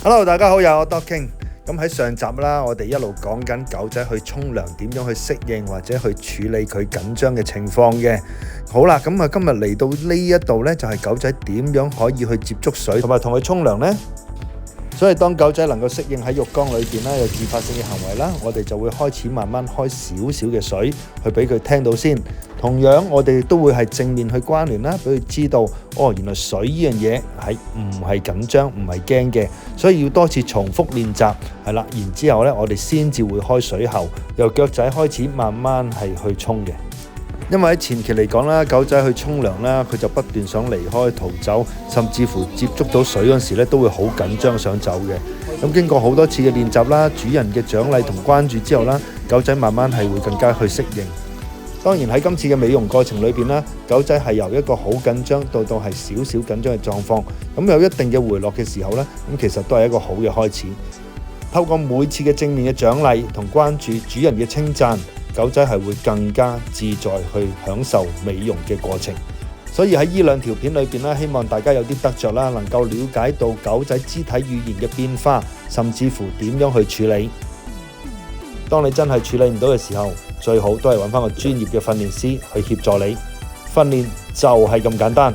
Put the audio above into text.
Hello，大家好，又係我 Doc King。咁喺上集啦，我哋一路講緊狗仔去沖涼點樣去適應或者去處理佢緊張嘅情況嘅。好啦，咁啊今日嚟到呢一度呢，就係狗仔點樣可以去接觸水同埋同佢沖涼呢？所以當狗仔能夠適應喺浴缸裏邊咧有自發性嘅行為啦，我哋就會開始慢慢開少少嘅水去俾佢聽到先。同樣我哋都會係正面去關聯啦，俾佢知道原來水呢樣嘢係唔係緊張唔係驚嘅，所以要多次重複練習係啦。然之後呢，我哋先至會開水喉，由腳仔開始慢慢係去沖嘅。因為喺前期嚟講啦，狗仔去沖涼啦，佢就不斷想離開逃走，甚至乎接觸到水嗰時咧都會好緊張想走嘅。咁經過好多次嘅練習啦，主人嘅獎勵同關注之後啦，狗仔慢慢係會更加去適應。當然喺今次嘅美容過程裏邊啦，狗仔係由一個好緊張到係少少緊張嘅狀況，咁有一定嘅回落嘅時候呢，咁其實都係一個好嘅開始。透過每次嘅正面嘅獎勵同關注，主人嘅稱讚，狗仔係會更加自在去享受美容嘅過程。所以喺呢兩條片裏邊咧，希望大家有啲得着啦，能夠了解到狗仔肢體語言嘅變化，甚至乎點樣去處理。當你真係處理唔到嘅時候，最好都係揾翻個專業嘅訓練師去協助你。訓練就係咁簡單。